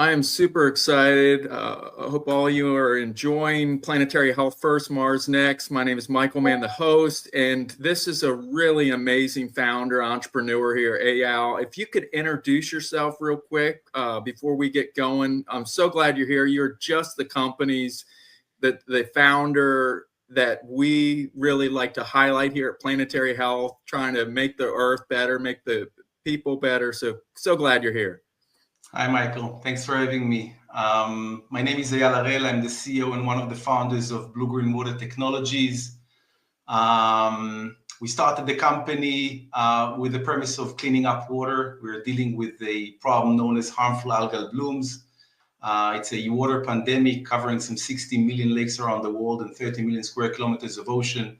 I am super excited. I hope all of you are enjoying Planetary Health First, Mars Next. My name is Michael Mann, the host, and this is a really amazing founder, entrepreneur here, Eyal. If you could introduce yourself real quick before we get going. I'm so glad you're here. You're just the companies that the founder that we really like to highlight here at Planetary Health, trying to make the earth better, make the people better. So glad you're here. Hi, Michael. Thanks for having me. My name is Eyal Harel. I'm the CEO and one of the founders of BlueGreen Water Technologies. We started the company with the premise of cleaning up water. We're dealing with a problem known as harmful algal blooms. It's a water pandemic covering some 60 million lakes around the world and 30 million square kilometers of ocean.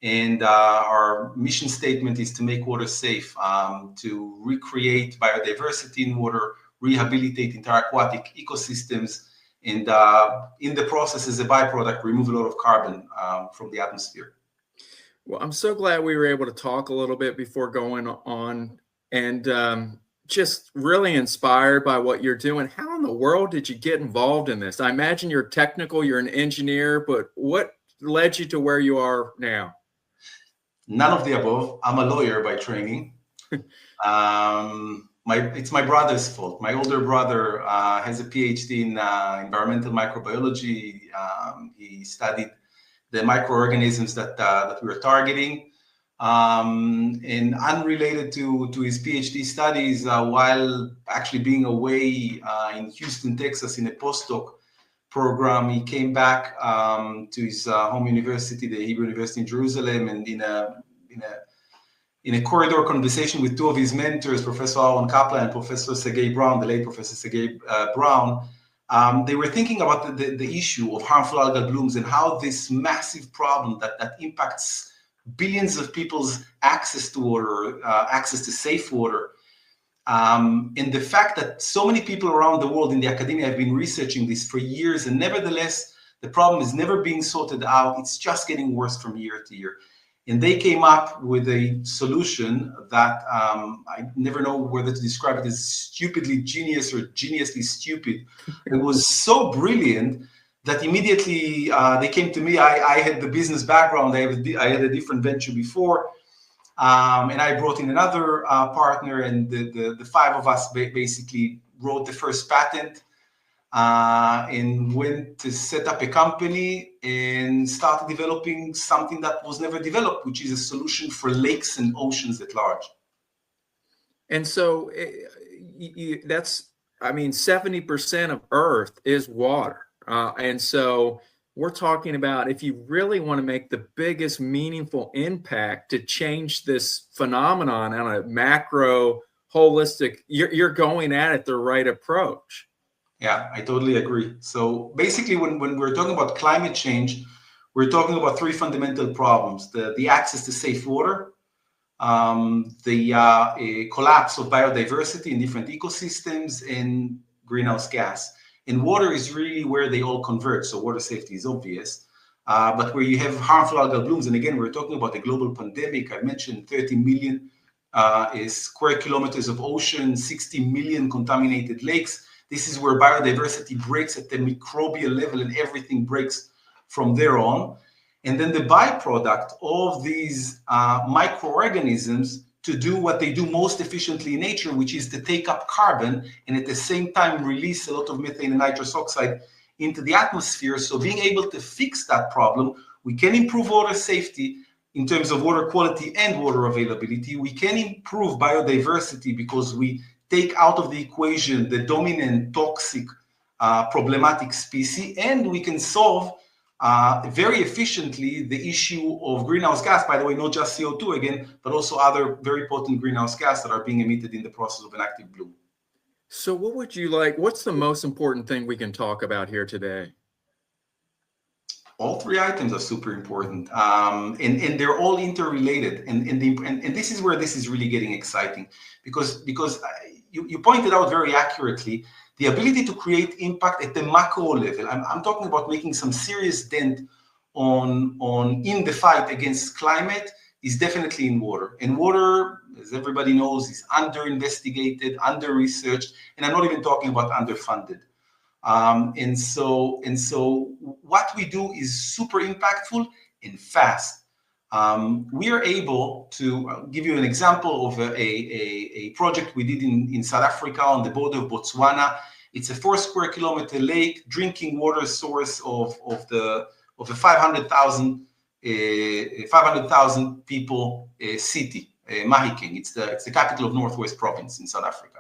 And our mission statement is to make water safe, to recreate biodiversity in water, rehabilitate entire aquatic ecosystems, and in the process, as a byproduct, remove a lot of carbon from the atmosphere. Well, I'm so glad we were able to talk a little bit before going on, and just really inspired by what you're doing. How in the world did you get involved in this? I imagine you're technical, you're an engineer, but what led you to where you are now? None of the above. I'm a lawyer by training. It's my brother's fault. My older brother has a PhD in environmental microbiology. He studied the microorganisms that we were targeting. And unrelated to his PhD studies, while actually being away in Houston, Texas, in a postdoc program, he came back to his home university, the Hebrew University in Jerusalem, and in a corridor conversation with two of his mentors, Professor Aaron Kaplan and Professor Sergey Brown, the late Professor Sergey Brown, they were thinking about the issue of harmful algal blooms and how this massive problem that impacts billions of people's access to water, access to safe water, and the fact that so many people around the world in the academia have been researching this for years, and nevertheless, the problem is never being sorted out. It's just getting worse from year to year. And they came up with a solution that I never know whether to describe it as stupidly genius or geniusly stupid. It was so brilliant that immediately they came to me. I had the business background. I had a different venture before. And I brought in another partner, and the five of us basically wrote the first patent and went to set up a company and started developing something that was never developed, which is a solution for lakes and oceans at large. And so that's, I mean, 70% of Earth is water. And so we're talking about, if you really want to make the biggest meaningful impact to change this phenomenon on a macro, holistic, you're going at it the right approach. Yeah, I totally agree. So basically, when we're talking about climate change, we're talking about three fundamental problems: the access to safe water, the collapse of biodiversity in different ecosystems, and greenhouse gas. And water is really where they all converge. So water safety is obvious, but where you have harmful algal blooms, and again, we're talking about a global pandemic. I mentioned 30 million square kilometers of ocean, 60 million contaminated lakes. This is where biodiversity breaks at the microbial level, and everything breaks from there on. And then the byproduct of these microorganisms to do what they do most efficiently in nature, which is to take up carbon and at the same time release a lot of methane and nitrous oxide into the atmosphere. So being able to fix that problem, we can improve water safety in terms of water quality and water availability. We can improve biodiversity because we take out of the equation the dominant toxic problematic species, and we can solve very efficiently the issue of greenhouse gas, by the way, not just CO2 again, but also other very potent greenhouse gas that are being emitted in the process of an active bloom. So what would you like, what's the most important thing we can talk about here today? All three items are super important, and they're all interrelated. And this is where this is really getting exciting, because you pointed out very accurately the ability to create impact at the macro level. I'm talking about making some serious dent in the fight against climate is definitely in water. And water, as everybody knows, is under-investigated, under-researched, and I'm not even talking about underfunded. And so what we do is super impactful and fast. We are able to give you an example of a project we did in South Africa on the border of Botswana. It's a 4 square kilometer lake, drinking water source of a 500,000 people city, Mahikeng. It's the capital of Northwest Province in South Africa.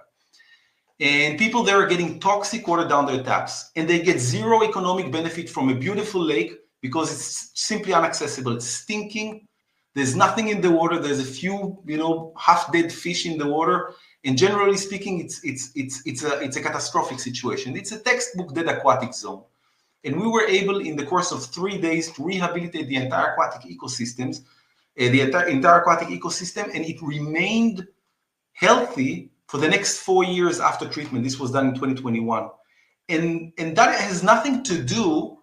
And people there are getting toxic water down their taps, and they get zero economic benefit from a beautiful lake because it's simply inaccessible. It's stinking. There's nothing in the water. There's a few, half-dead fish in the water. And generally speaking, it's a catastrophic situation. It's a textbook dead aquatic zone. And we were able, in the course of 3 days, to rehabilitate the entire aquatic ecosystems, and it remained healthy for the next 4 years after treatment. This was done in 2021. And that has nothing to do,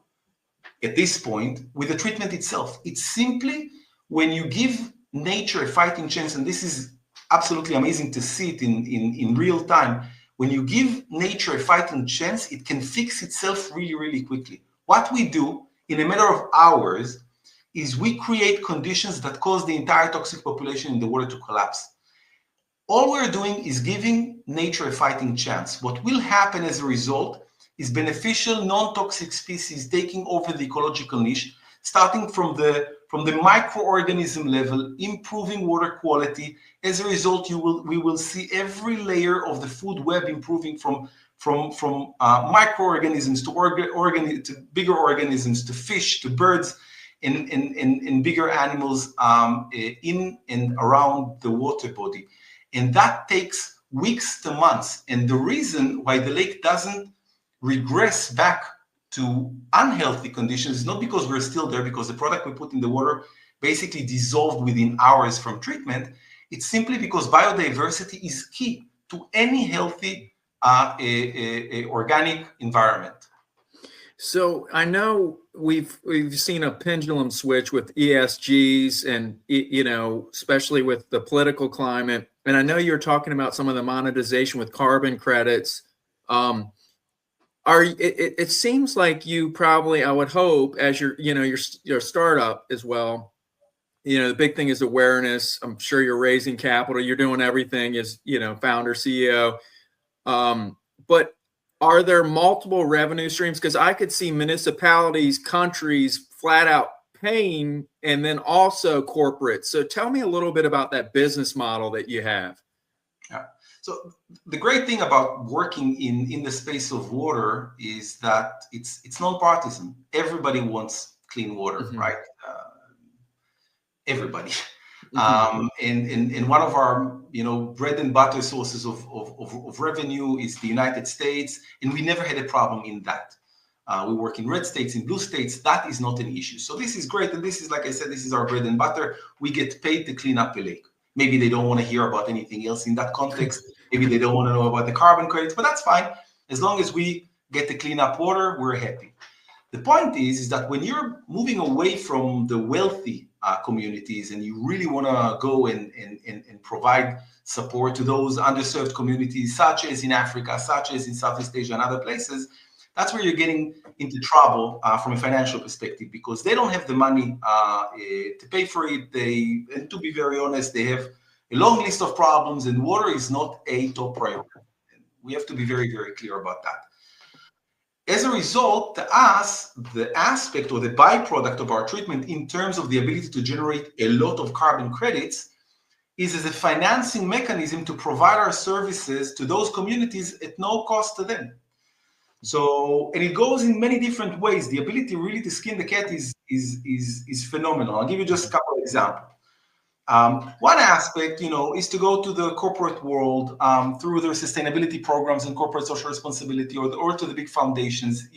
at this point, with the treatment itself. It's simply when you give nature a fighting chance, and this is absolutely amazing to see it in real time. When you give nature a fighting chance, it can fix itself really, really quickly. What we do in a matter of hours is we create conditions that cause the entire toxic population in the water to collapse. All we're doing is giving nature a fighting chance. What will happen as a result is beneficial non-toxic species taking over the ecological niche, starting from the microorganism level, improving water quality. As a result, we will see every layer of the food web improving from microorganisms to bigger organisms, to fish, to birds, and bigger animals in and around the water body. And that takes weeks to months. And the reason why the lake doesn't regress back to unhealthy conditions is not because we're still there, because the product we put in the water basically dissolved within hours from treatment. It's simply because biodiversity is key to any healthy organic environment. So I know we've seen a pendulum switch with ESGs, and especially with the political climate. And I know you're talking about some of the monetization with carbon credits. It seems like you probably, I would hope, as your startup as well. The big thing is awareness. I'm sure you're raising capital. You're doing everything as founder, CEO. But are there multiple revenue streams? Because I could see municipalities, countries flat out paying, and then also corporate. So tell me a little bit about that business model that you have. Yeah. So the great thing about working in the space of water is that it's non-partisan. Everybody wants clean water, right? Everybody. And one of our bread and butter sources of revenue is the United States, and we never had a problem in that. We work in red states, in blue states. That is not an issue. So this is great, and this is, like I said, this is our bread and butter. We get paid to clean up a lake. Maybe they don't want to hear about anything else in that context. Maybe they don't want to know about the carbon credits, but that's fine. As long as we get to clean up water, we're happy. The point is that when you're moving away from the wealthy communities and you really want to go and provide support to those underserved communities, such as in Africa, such as in Southeast Asia and other places, that's where you're getting into trouble from a financial perspective, because they don't have the money to pay for it. And to be very honest, they have a long list of problems, and water is not a top priority. We have to be very, very clear about that. As a result, to us, the aspect or the byproduct of our treatment in terms of the ability to generate a lot of carbon credits is as a financing mechanism to provide our services to those communities at no cost to them. So, and it goes in many different ways. The ability really to skin the cat is phenomenal. I'll give you just a couple of examples. One aspect, is to go to the corporate world through their sustainability programs and corporate social responsibility, or to the big foundations,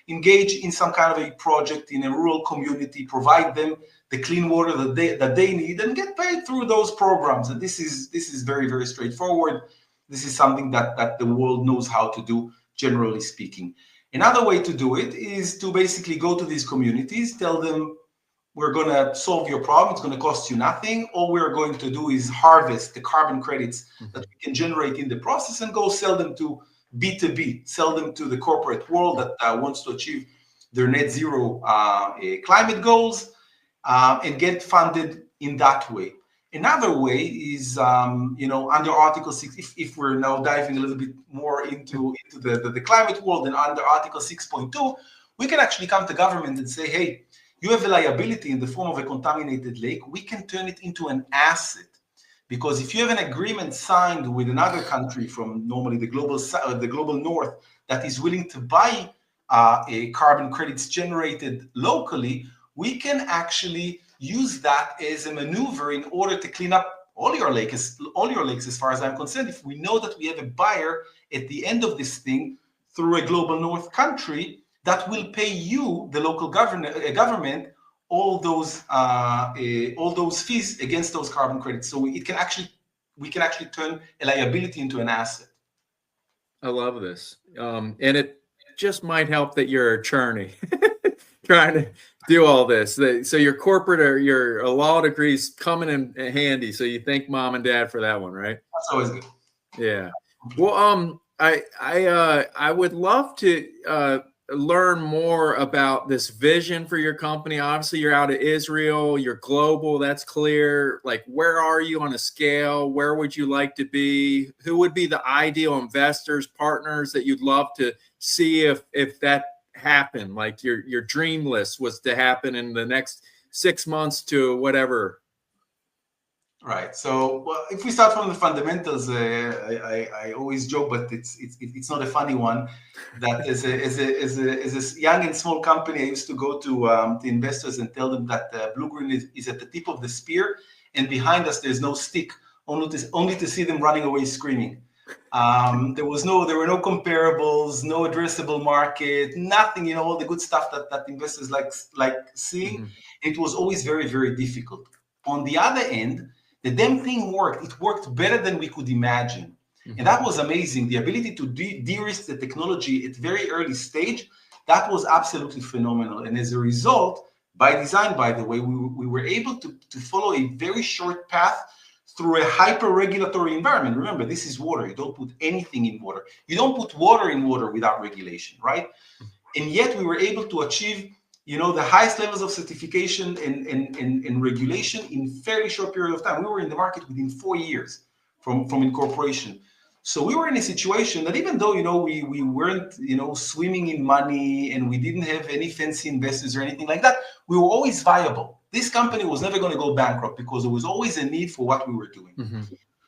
engage in some kind of a project in a rural community, provide them the clean water that they need, and get paid through those programs. And this is very, very straightforward. This is something that the world knows how to do, generally speaking. Another way to do it is to basically go to these communities, tell them we're going to solve your problem, it's going to cost you nothing. All we're going to do is harvest the carbon credits that we can generate in the process and go sell them to B2B, sell them to the corporate world that wants to achieve their net zero climate goals, and get funded in that way. Another way is, under Article 6, if we're now diving a little bit more into the climate world, and under Article 6.2, we can actually come to government and say, hey, you have a liability in the form of a contaminated lake. We can turn it into an asset. Because if you have an agreement signed with another country from normally the global north that is willing to buy carbon credits generated locally, we can actually use that as a maneuver in order to clean up all your lakes as far as I'm concerned. If we know that we have a buyer at the end of this thing through a global north country that will pay you, the local government, all those fees against those carbon credits. So we can actually turn a liability into an asset. I love this. And it just might help that you're an attorney trying to do all this. So your corporate or your law degree's coming in handy. So you thank mom and dad for that one, right? That's always good. Yeah. Well, I would love to learn more about this vision for your company. Obviously, you're out of Israel, you're global, that's clear. Like, where are you on a scale? Where would you like to be? Who would be the ideal investors, partners that you'd love to see if that happened? Like your dream list was to happen in the next 6 months to whatever. Right. So, well, if we start from the fundamentals, I always joke, but it's not a funny one. That as a young and small company, I used to go to investors and tell them that BlueGreen is at the tip of the spear, and behind us there's no stick, only to see them running away screaming. There were no comparables, no addressable market, nothing. All the good stuff that investors like seeing. Mm-hmm. It was always very, very difficult. On the other end, the damn thing worked. It worked better than we could imagine. Mm-hmm. And that was amazing. The ability to de-risk the technology at very early stage, that was absolutely phenomenal. And as a result, by design, by the way, we were able to follow a very short path through a hyper-regulatory environment. Remember, this is water. You don't put anything in water. You don't put water in water without regulation, right? And yet we were able to achieve the highest levels of certification and regulation in fairly short period of time. We were in the market within 4 years from incorporation. So we were in a situation that even though, we weren't, swimming in money and we didn't have any fancy investors or anything like that, we were always viable. This company was never going to go bankrupt because there was always a need for what we were doing. Mm-hmm.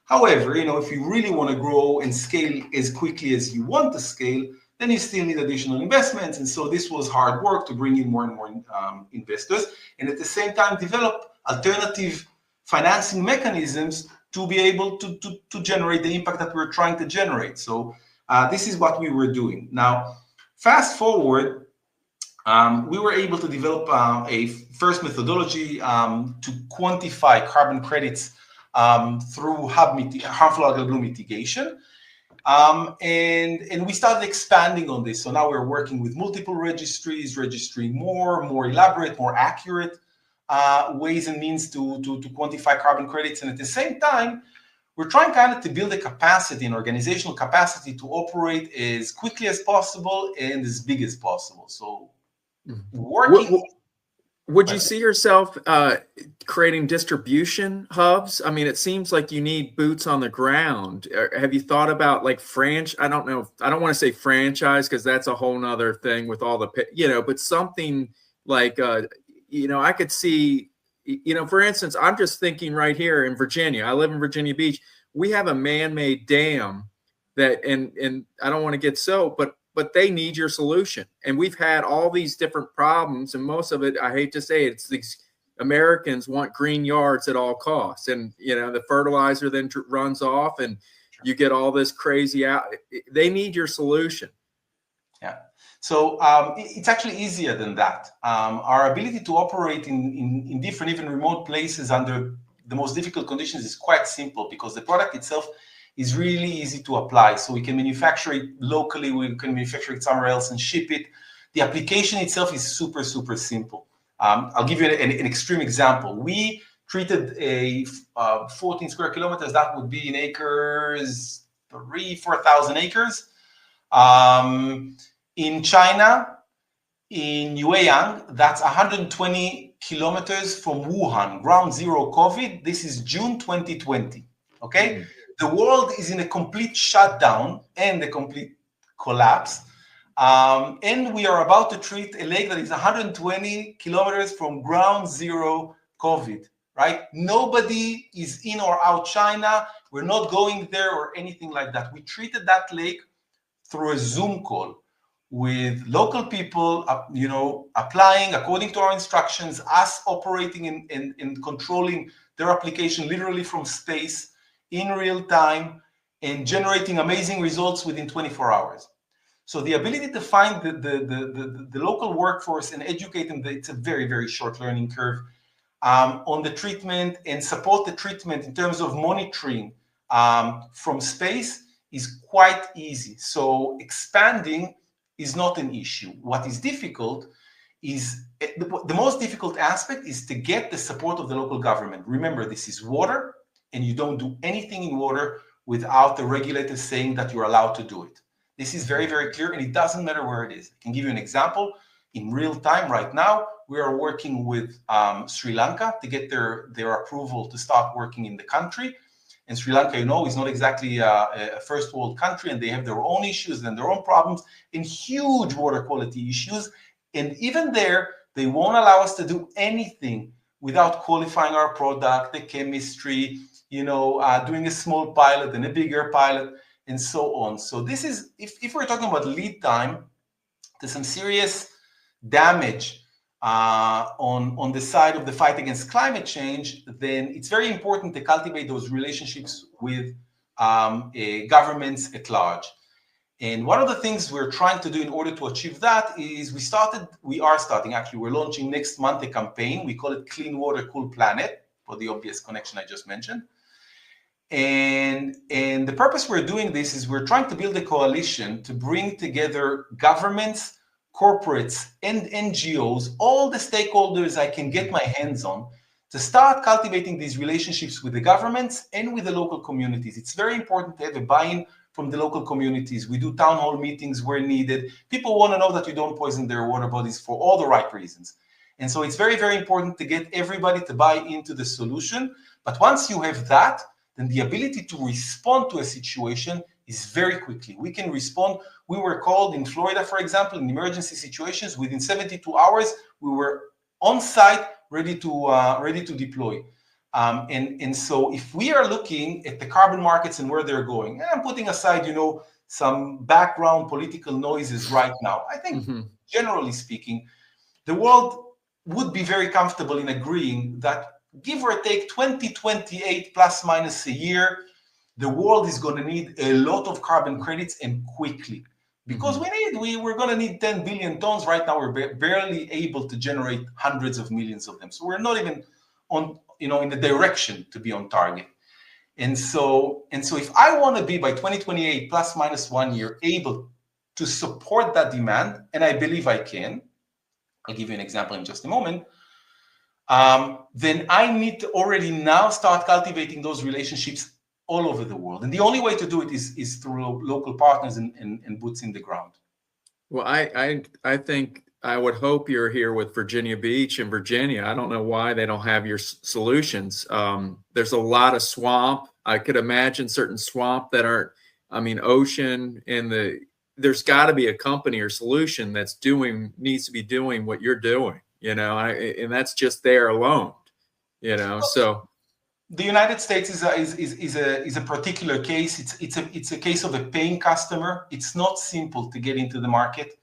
However, if you really want to grow and scale as quickly as you want to scale, then you still need additional investments. And so this was hard work to bring in more and more investors, and at the same time develop alternative financing mechanisms to be able to generate the impact that we're trying to generate. So this is what we were doing. Now, fast forward, we were able to develop a first methodology to quantify carbon credits through harmful algal bloom mitigation. And we started expanding on this. So now we're working with multiple registries, registering more elaborate, more accurate ways and means to quantify carbon credits. And at the same time, we're trying kind of to build a capacity, an organizational capacity to operate as quickly as possible and as big as possible. So working... Would you see yourself creating distribution hubs? I mean, it seems like you need boots on the ground. Have you thought about like I don't know. I don't want to say franchise because that's a whole nother thing with all the, but something like, I could see, for instance, I'm just thinking right here in Virginia. I live in Virginia Beach. We have a man-made dam that, and I don't want to get but they need your solution. And we've had all these different problems, and most of it, I hate to say it, it's these Americans want green yards at all costs. And, the fertilizer then runs off and you get all this crazy out. They need your solution. Yeah. So it's actually easier than that. Our ability to operate in different, even remote places under the most difficult conditions is quite simple because the product itself is really easy to apply. So we can manufacture it locally, we can manufacture it somewhere else and ship it. The application itself is super, super simple. I'll give you an extreme example. We treated a 14 square kilometers, that would be in acres, 4,000 acres. In China, in Yueyang, that's 120 kilometers from Wuhan, ground zero COVID. This is June 2020, okay? The world is in a complete shutdown and a complete collapse. And we are about to treat a lake that is 120 kilometers from ground zero COVID, right? Nobody is in or out China. We're not going there or anything like that. We treated that lake through a Zoom call with local people, applying according to our instructions, us operating and controlling their application literally from space in real time and generating amazing results within 24 hours. So the ability to find the local workforce and educate them, it's a very, very short learning curve on the treatment and support the treatment in terms of monitoring from space is quite easy. So expanding is not an issue. What is difficult is, the most difficult aspect is to get the support of the local government. Remember, this is water, and you don't do anything in water without the regulators saying that you're allowed to do it. This is very, very clear, and it doesn't matter where it is. I can give you an example. In real time right now, we are working with Sri Lanka to get their approval to start working in the country. And Sri Lanka, is not exactly a first world country, and they have their own issues and their own problems and huge water quality issues. And even there, they won't allow us to do anything without qualifying our product, the chemistry, doing a small pilot and a bigger pilot, and so on. So this is, if we're talking about lead time, there's some serious damage on the side of the fight against climate change, then it's very important to cultivate those relationships with governments at large. And one of the things we're trying to do in order to achieve that is we're launching next month a campaign. We call it Clean Water, Cool Planet, for the obvious connection I just mentioned. And the purpose we're doing this is we're trying to build a coalition to bring together governments, corporates, and NGOs, all the stakeholders I can get my hands on, to start cultivating these relationships with the governments and with the local communities. It's very important to have a buy-in from the local communities. We do town hall meetings where needed. People want to know that you don't poison their water bodies for all the right reasons. And so it's very, very important to get everybody to buy into the solution. But once you have that, then the ability to respond to a situation is very quickly. We can respond. We were called in Florida, for example, in emergency situations. Within 72 hours, we were on site, ready to deploy. And so if we are looking at the carbon markets and where they're going, and I'm putting aside, some background political noises right now, I think, generally speaking, the world would be very comfortable in agreeing that, give or take 2028 plus minus a year, the world is going to need a lot of carbon credits, and quickly. Because we're going to need 10 billion tons. Right now, we're barely able to generate hundreds of millions of them. So we're not even on, in the direction to be on target. And so if I want to be by 2028 plus minus 1 year able to support that demand, and I believe I can, I'll give you an example in just a moment, then I need to already now start cultivating those relationships all over the world. And the only way to do it is through local partners and boots in the ground. Well, I think, I would hope you're here with Virginia Beach and Virginia. I don't know why they don't have your solutions. There's a lot of swamp. I could imagine certain swamp that aren't, ocean, and there's got to be a company or solution needs to be doing what you're doing, and that's just there alone, so. The United States is a particular case. It's a case of a paying customer. It's not simple to get into the market,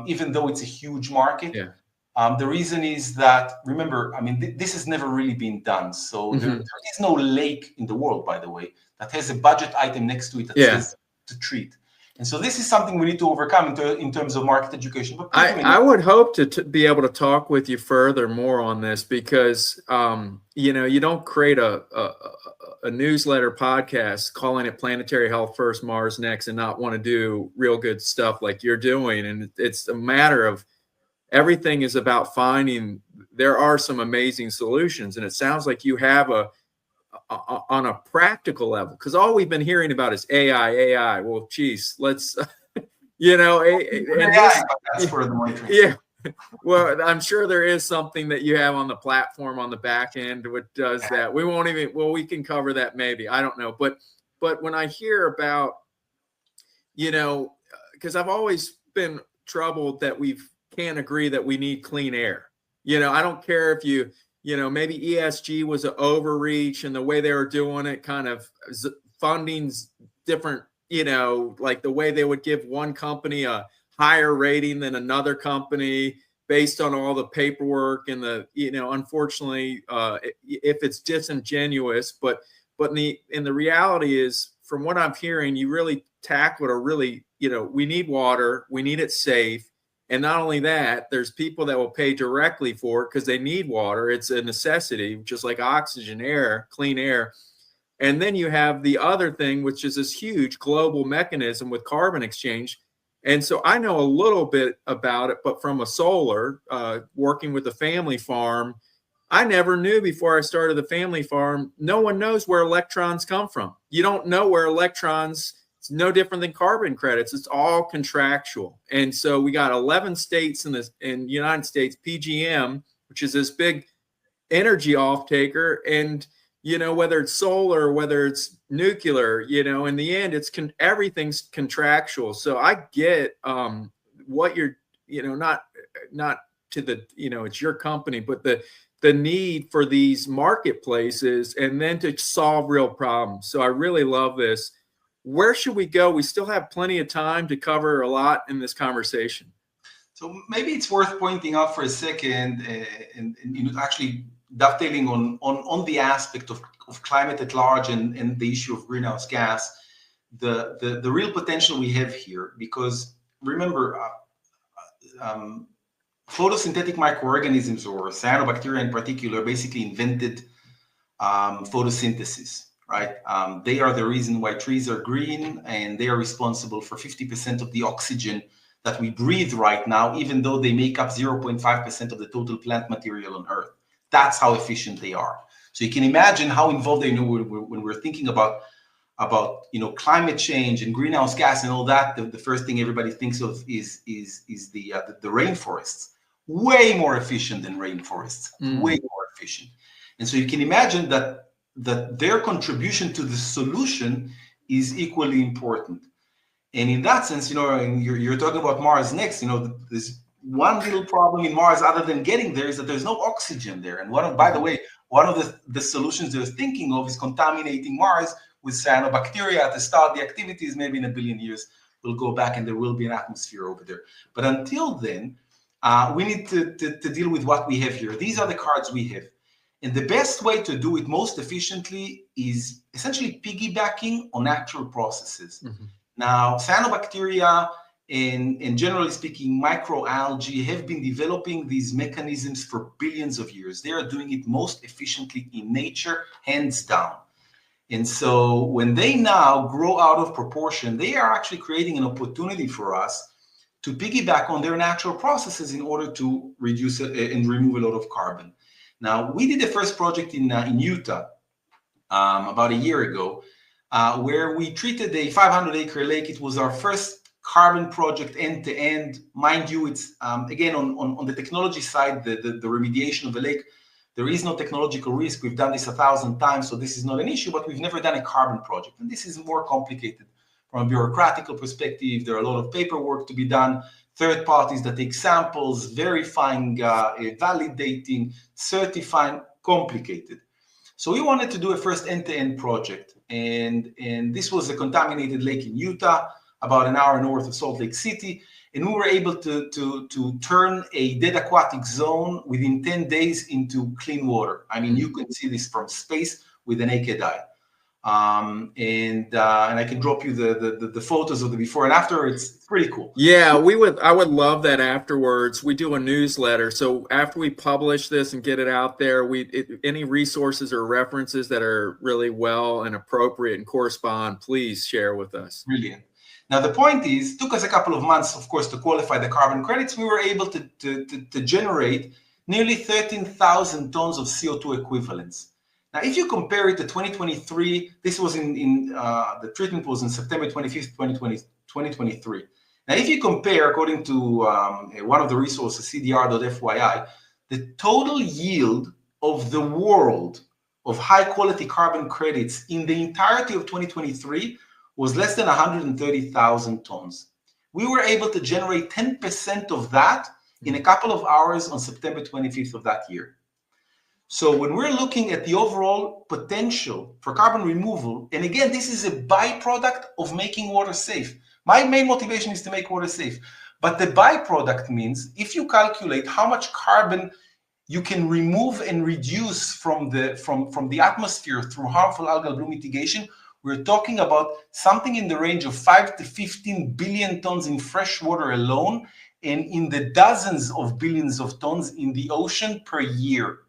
even though it's a huge market. Yeah. The reason is that, remember, this has never really been done. So there is no lake in the world, by the way, that has a budget item next to it that says to treat. And so this is something we need to overcome in terms of market education. But I would hope to be able to talk with you further more on this, because you don't create a newsletter podcast calling it Planetary Health First, Mars Next, and not want to do real good stuff like you're doing. And it's a matter of, everything is about finding there are some amazing solutions. And it sounds like you have on a practical level, because all we've been hearing about is AI. Well, geez, let's, and AI, that's for the monitoring. Yeah. Well, I'm sure there is something that you have on the platform on the back end which does that. We can cover that maybe. I don't know. But when I hear about, because I've always been troubled that we can't agree that we need clean air. I don't care if maybe ESG was an overreach and the way they were doing it, kind of funding's different, like the way they would give one company a higher rating than another company based on all the paperwork and unfortunately, if it's disingenuous, but in the reality is, from what I'm hearing, you really tackled we need water, we need it safe. And not only that, there's people that will pay directly for it because they need water. It's a necessity, just like oxygen, air, clean air. And then you have the other thing, which is this huge global mechanism with carbon exchange. And so I know a little bit about it, but from a solar, working with a family farm, I never knew before I started the family farm, no one knows where electrons come from. You don't know where electrons, it's no different than carbon credits. It's all contractual. And so we got 11 states in the United States, PGM, which is this big energy off taker. And whether it's solar, whether it's nuclear, in the end, everything's contractual. So I get what you're, not to the, it's your company, but the need for these marketplaces and then to solve real problems. So I really love this. Where should we go? We still have plenty of time to cover a lot in this conversation. So maybe it's worth pointing out for a second, and actually dovetailing on the aspect of climate at large and the issue of greenhouse gas, the real potential we have here, because remember, photosynthetic microorganisms, or cyanobacteria in particular, basically invented photosynthesis, right? They are the reason why trees are green, and they are responsible for 50% of the oxygen that we breathe right now, even though they make up 0.5% of the total plant material on Earth. That's how efficient they are. So you can imagine how involved they know when we're thinking about climate change and greenhouse gas and all that. The first thing everybody thinks of is the rainforests. Way more efficient than rainforests. Way more efficient. And so you can imagine that their contribution to the solution is equally important. And in that sense, and you're talking about Mars next. There's one little problem in Mars, other than getting there, is that there's no oxygen there. And by the way, one of the solutions they're thinking of is contaminating Mars with cyanobacteria to start the activities. Maybe in 1 billion years, we'll go back and there will be an atmosphere over there. But until then, we need to deal with what we have here. These are the cards we have. And the best way to do it most efficiently is essentially piggybacking on natural processes. Mm-hmm. Now, cyanobacteria and generally speaking, microalgae have been developing these mechanisms for billions of years. They are doing it most efficiently in nature, hands down. And so when they now grow out of proportion, they are actually creating an opportunity for us to piggyback on their natural processes in order to reduce and remove a lot of carbon. Now, we did the first project in Utah about a year ago, where we treated a 500-acre lake. It was our first carbon project end-to-end. Mind you, it's, again, on the technology side, the remediation of the lake, there is no technological risk. We've done this 1,000 times, so this is not an issue, but we've never done a carbon project. And this is more complicated from a bureaucratical perspective. There are a lot of paperwork to be done, third parties that take samples, verifying, validating, certifying, complicated. So we wanted to do a first end-to-end project. And this was a contaminated lake in Utah, about an hour north of Salt Lake City. And we were able to turn a dead aquatic zone within 10 days into clean water. I mean, you can see this from space with a naked eye. And I can drop you the photos of the before and after. It's pretty cool. Yeah, I would love that afterwards. We do a newsletter. So after we publish this and get it out there, any resources or references that are really well and appropriate and correspond, please share with us. Brilliant. Now, the point is, it took us a couple of months, of course, to qualify the carbon credits. We were able to generate nearly 13,000 tons of CO2 equivalents. Now, if you compare it to 2023, this was the treatment was in September 25th, 2023. Now, if you compare, according to one of the resources, CDR.FYI, the total yield of the world of high quality carbon credits in the entirety of 2023 was less than 130,000 tons. We were able to generate 10% of that in a couple of hours on September 25th of that year. So when we're looking at the overall potential for carbon removal, and again, this is a byproduct of making water safe. My main motivation is to make water safe. But the byproduct means if you calculate how much carbon you can remove and reduce from the atmosphere through harmful algal bloom mitigation, we're talking about something in the range of 5 to 15 billion tons in fresh water alone, and in the dozens of billions of tons in the ocean per year.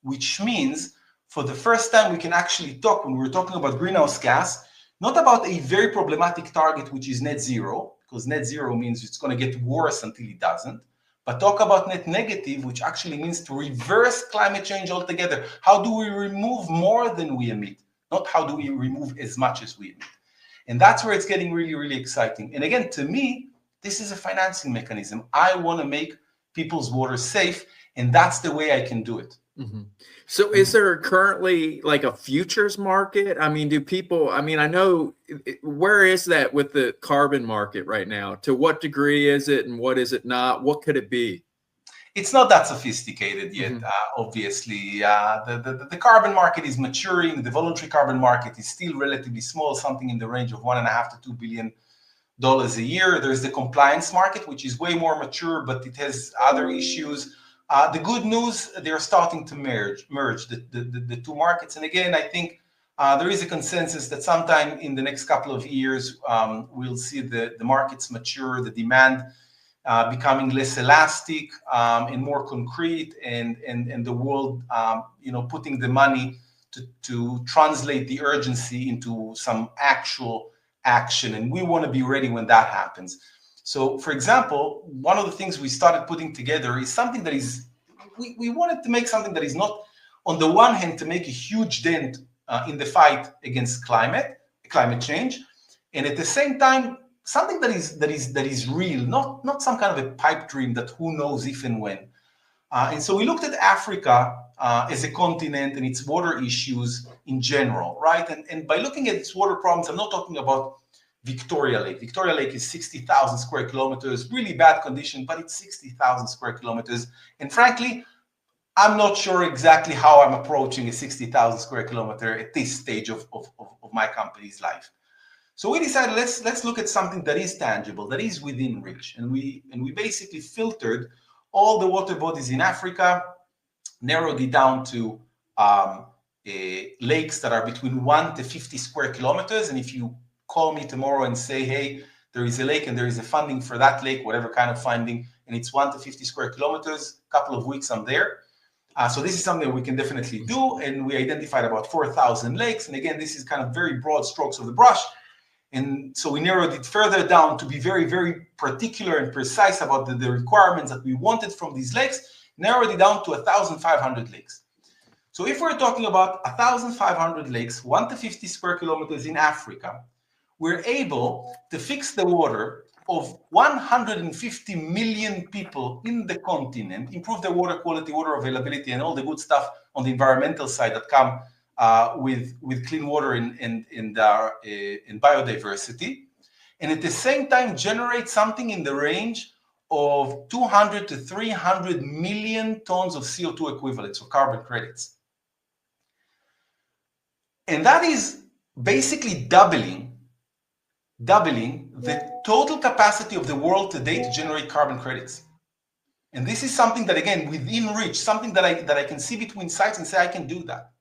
Which means for the first time we can actually talk, when we're talking about greenhouse gas, not about a very problematic target, which is net zero, because net zero means it's going to get worse until it doesn't, but talk about net negative, which actually means to reverse climate change altogether. How do we remove more than we emit? Not how do we remove as much as we emit? And that's where it's getting really, really exciting. And again, to me, this is a financing mechanism. I want to make people's water safe, and that's the way I can do it. Mm-hmm. So is there currently like a futures market? I mean, I know, where is that with the carbon market right now? To what degree is it and what is it not? What could it be? It's not that sophisticated yet, obviously. The carbon market is maturing. The voluntary carbon market is still relatively small, something in the range of $1.5 to $2 billion a year. There's the compliance market, which is way more mature, but it has other issues. The good news, they're starting to merge the two markets. And again, I think there is a consensus that sometime in the next couple of years, we'll see the markets mature, the demand becoming less elastic and more concrete, and the world, putting the money to translate the urgency into some actual action. And we want to be ready when that happens. So, for example, one of the things we started putting together is something that is, we wanted to make something that is not, on the one hand, to make a huge dent in the fight against climate change, and at the same time, something that is real, not some kind of a pipe dream that who knows if and when. And so we looked at Africa as a continent and its water issues in general, right? And by looking at its water problems, I'm not talking about Victoria Lake. Victoria Lake is 60,000 square kilometers, really bad condition, but it's 60,000 square kilometers. And frankly, I'm not sure exactly how I'm approaching a 60,000 square kilometer at this stage of my company's life. So we decided let's look at something that is tangible, that is within reach. And we basically filtered all the water bodies in Africa, narrowed it down to lakes that are between 1 to 50 square kilometers. And if you call me tomorrow and say, hey, there is a lake and there is a funding for that lake, whatever kind of funding, and it's 1 to 50 square kilometers, a couple of weeks I'm there. So this is something we can definitely do. And we identified about 4,000 lakes. And again, this is kind of very broad strokes of the brush. And so we narrowed it further down to be very, very particular and precise about the requirements that we wanted from these lakes, narrowed it down to 1,500 lakes. So if we're talking about 1,500 lakes, 1 to 50 square kilometers in Africa, we're able to fix the water of 150 million people in the continent, improve their water quality, water availability, and all the good stuff on the environmental side that come with clean water and biodiversity, and at the same time generate something in the range of 200 to 300 million tons of CO2 equivalents, or carbon credits. And that is basically doubling the total capacity of the world today to generate carbon credits. And this is something that, again, within reach, something that I can see between sites and say I can do that.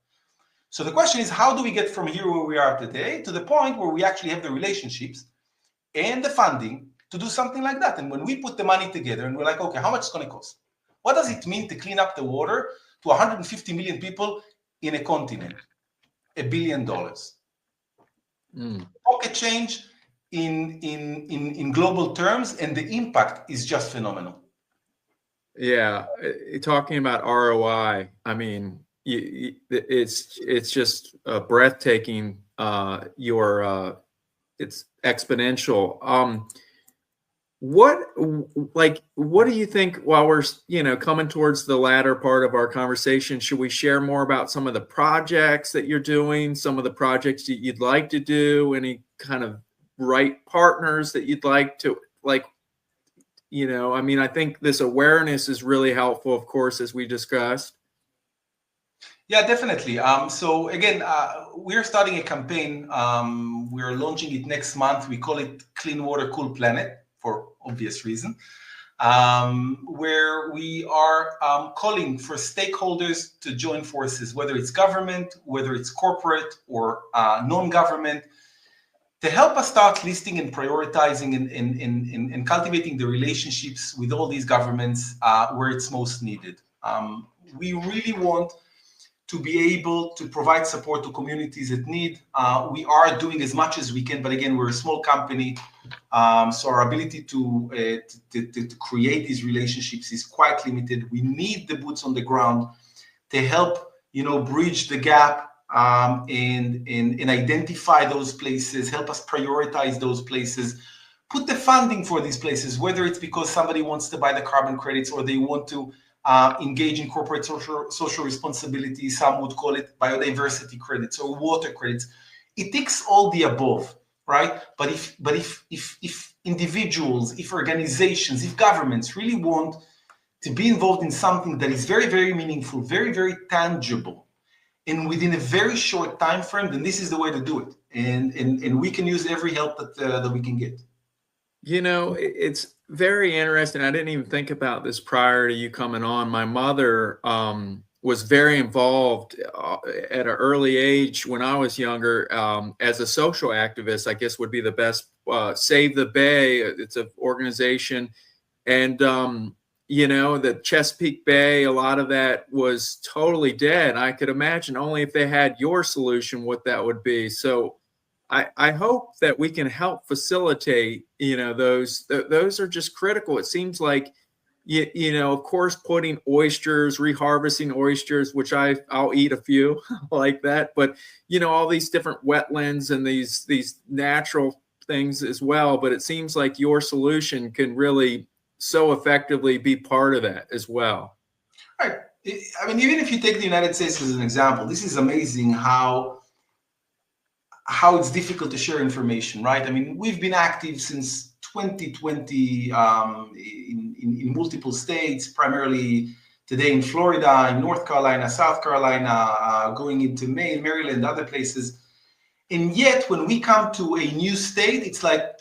So the question is, how do we get from here where we are today to the point where we actually have the relationships and the funding to do something like that? And when we put the money together and we're like, okay, how much is it going to cost? What does it mean to clean up the water to 150 million people in a continent? $1 billion. Pocket change in global terms, and the impact is just phenomenal. Yeah, talking about ROI, I mean, it's just breathtaking. It's exponential. What what do you think while we're coming towards the latter part of our conversation? Should we share more about some of the projects that you're doing, some of the projects that you'd like to do, any kind of right partners that you'd like to I mean, I think this awareness is really helpful, of course, as we discussed. Yeah, definitely. So again, we're starting a campaign. We're launching it next month. We call it Clean Water, Cool Planet for obvious reason, where we are calling for stakeholders to join forces, whether it's government, whether it's corporate or non-government, to help us start listing and prioritizing and cultivating the relationships with all these governments where it's most needed. We really want to be able to provide support to communities that need. We are doing as much as we can, but again, we're a small company, so our ability to create these relationships is quite limited. We need the boots on the ground to help, bridge the gap and identify those places, help us prioritize those places, put the funding for these places, whether it's because somebody wants to buy the carbon credits or they want to engage in corporate social responsibility. Some would call it biodiversity credits or water credits. It takes all the above, right? But if individuals, if organizations, if governments really want to be involved in something that is very, very meaningful, very, very tangible, and within a very short time frame, then this is the way to do it. And we can use every help that we can get. It's very interesting. I didn't even think about this prior to you coming on. My mother was very involved at an early age when I was younger as a social activist, I guess would be the best. Save the Bay, it's an organization. And, the Chesapeake Bay, a lot of that was totally dead. I could imagine only if they had your solution what that would be. So I hope that we can help facilitate, those are just critical. It seems like, of course, putting oysters, reharvesting oysters, which I'll eat a few like that, but, all these different wetlands and these natural things as well. But it seems like your solution can really so effectively be part of that as well. Right. I mean, even if you take the United States as an example, this is amazing how it's difficult to share information, right? I mean, we've been active since 2020 in multiple states, primarily today in Florida, in North Carolina, South Carolina, going into Maine, Maryland, other places. And yet, when we come to a new state, it's like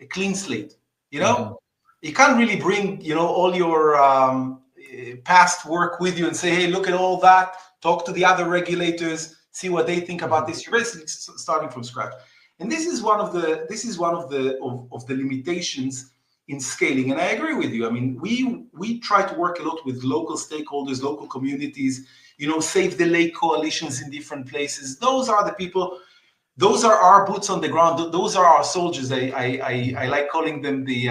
a clean slate, Mm-hmm. You can't really bring, all your past work with you and say, hey, look at all that, talk to the other regulators, see what they think about this. You're basically starting from scratch. And this is one of the limitations in scaling. And I agree with you. I mean, we try to work a lot with local stakeholders, local communities, Save the Lake coalitions in different places. Those are the people. Those are our boots on the ground. Those are our soldiers. I like calling them the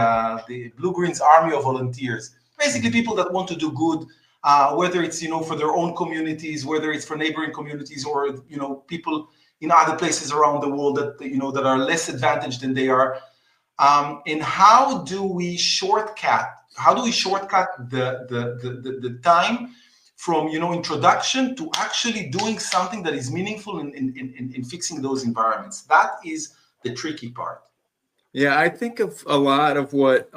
BlueGreen's army of volunteers. Basically, people that want to do good, whether it's for their own communities, whether it's for neighboring communities, or people in other places around the world that that are less advantaged than they are. And how do we shortcut? How do we shortcut the time from introduction to actually doing something that is meaningful in fixing those environments? That is the tricky part. Yeah, I think of a lot of what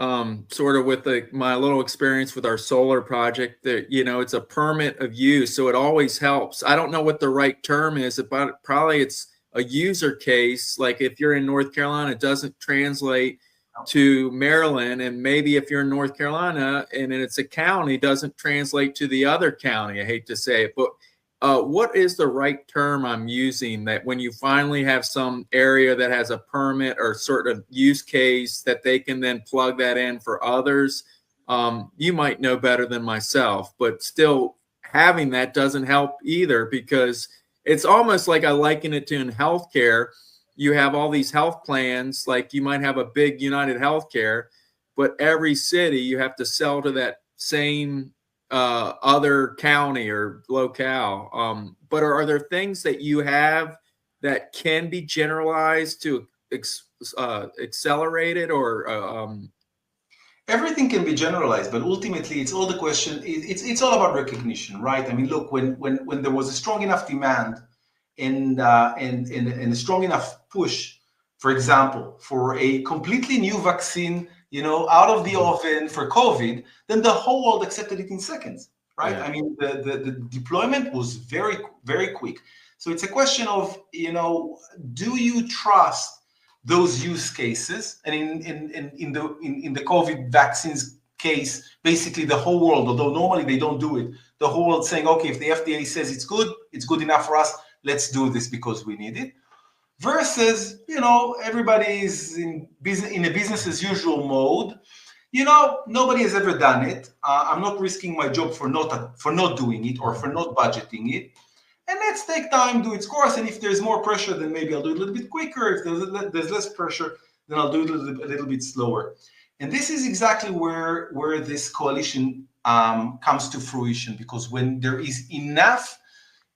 sort of with my little experience with our solar project that, it's a permit of use. So it always helps. I don't know what the right term is, but probably it's a user case. Like if you're in North Carolina, it doesn't translate to Maryland, and maybe if you're in North Carolina and it's a county, doesn't translate to the other county. I hate to say it, but what is the right term I'm using that when you finally have some area that has a permit or sort of use case that they can then plug that in for others? You might know better than myself, but still having that doesn't help either, because it's almost like I liken it to in healthcare. You have all these health plans, like you might have a big United Healthcare, but every city you have to sell to that same other county or locale. But are there things that you have that can be generalized to accelerate it, or Everything can be generalized, but ultimately it's all the question. It's all about recognition, right? I mean, look, when there was a strong enough demand and a strong enough push, for example, for a completely new vaccine, out of the oven for COVID, then the whole world accepted it in seconds, right? Yeah. I mean, the deployment was very, very quick. So it's a question of, do you trust those use cases? And in the COVID vaccines case, basically the whole world, although normally they don't do it, the whole world saying, okay, if the FDA says it's good enough for us, let's do this because we need it. Versus, everybody is in a business as usual mode. Nobody has ever done it. I'm not risking my job for not doing it or for not budgeting it. And let's take time, do its course. And if there's more pressure, then maybe I'll do it a little bit quicker. If there's less pressure, then I'll do it a little bit slower. And this is exactly where this coalition comes to fruition, because when there is enough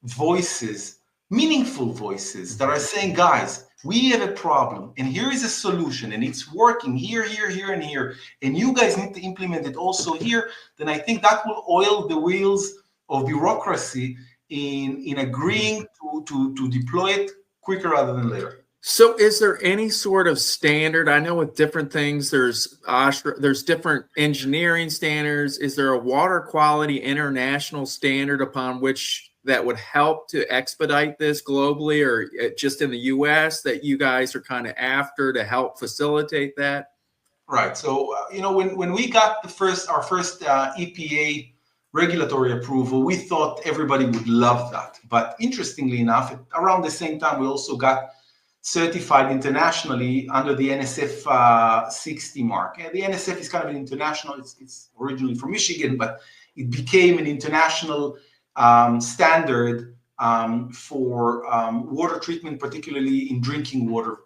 voices, meaningful voices that are saying, guys, we have a problem and here is a solution and it's working here, and here, and you guys need to implement it also here, then I think that will oil the wheels of bureaucracy in agreeing to deploy it quicker rather than later. So is there any sort of standard? I know with different things, there's different engineering standards. Is there a water quality international standard upon which that would help to expedite this globally, or just in the US that you guys are kind of after to help facilitate that? Right. So, when we got our first EPA regulatory approval, we thought everybody would love that. But interestingly enough, around the same time, we also got certified internationally under the NSF 60 mark. And the NSF is kind of an international, it's originally from Michigan, but it became an international standard for water treatment, particularly in drinking water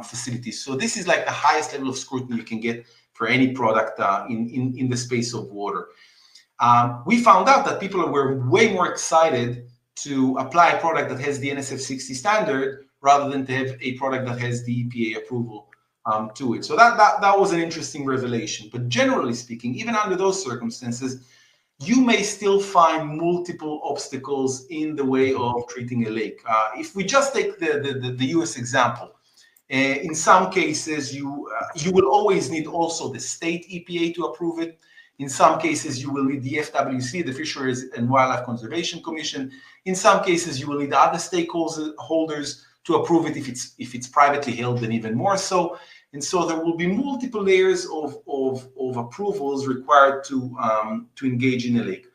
facilities. So this is like the highest level of scrutiny you can get for any product in the space of water. We found out that people were way more excited to apply a product that has the NSF 60 standard rather than to have a product that has the EPA approval to it. So that was an interesting revelation. But generally speaking, even under those circumstances, you may still find multiple obstacles in the way of treating a lake. If we just take the US example, in some cases, you will always need also the state EPA to approve it. In some cases, you will need the FWC, the Fisheries and Wildlife Conservation Commission. In some cases, you will need other stakeholders to approve it. If it's privately held, then even more so. And so there will be multiple layers of approvals required to engage in a lake.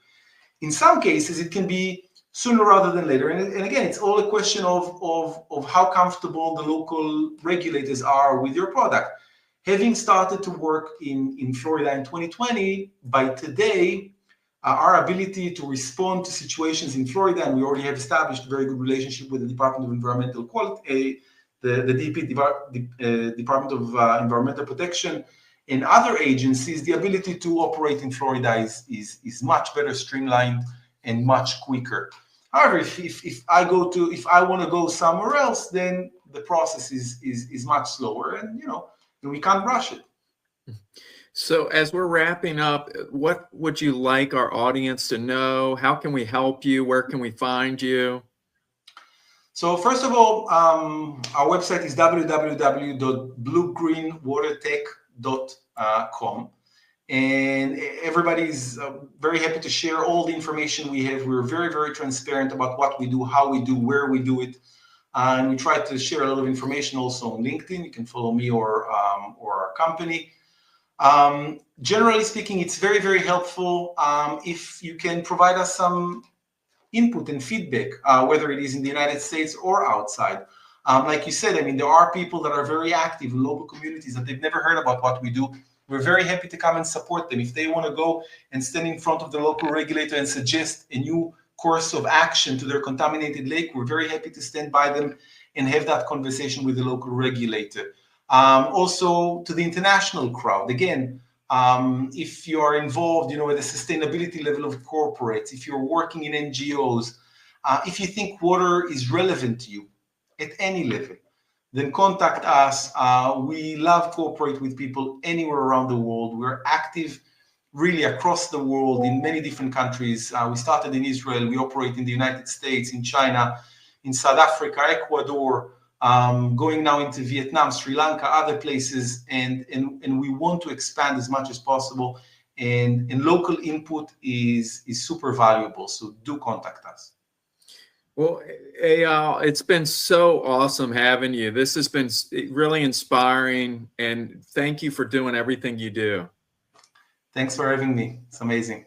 In some cases, it can be sooner rather than later. And again, it's all a question of how comfortable the local regulators are with your product. Having started to work in Florida in 2020, by today, our ability to respond to situations in Florida, and we already have established a very good relationship with the Department of Environmental Quality, the DEP, Department of Environmental Protection, and other agencies, the ability to operate in Florida is much better streamlined and much quicker. However, if I want to go somewhere else, then the process is much slower, and we can't rush it. So as we're wrapping up, what would you like our audience to know? How can we help you? Where can we find you? So first of all, our website is www.bluegreenwatertech.com. And everybody's very happy to share all the information we have. We're very, very transparent about what we do, how we do, where we do it. And we try to share a lot of information also on LinkedIn. You can follow me or our company. Generally speaking, it's very, very helpful if you can provide us some input and feedback, whether it is in the United States or outside. Like you said, I mean, there are people that are very active in local communities that they've never heard about what we do. We're very happy to come and support them. If they want to go and stand in front of the local regulator and suggest a new course of action to their contaminated lake, we're very happy to stand by them and have that conversation with the local regulator. Also to the international crowd, again, if you are involved, at the sustainability level of corporates, if you're working in NGOs, if you think water is relevant to you at any level, then contact us. We love cooperate with people anywhere around the world. We're active really across the world in many different countries. We started in Israel. We operate in the United States, in China, in South Africa, Ecuador, going now into Vietnam, Sri Lanka, other places, and we want to expand as much as possible. And local input is super valuable. So do contact us. Well, Eyal, it's been so awesome having you. This has been really inspiring, and thank you for doing everything you do. Thanks for having me. It's amazing.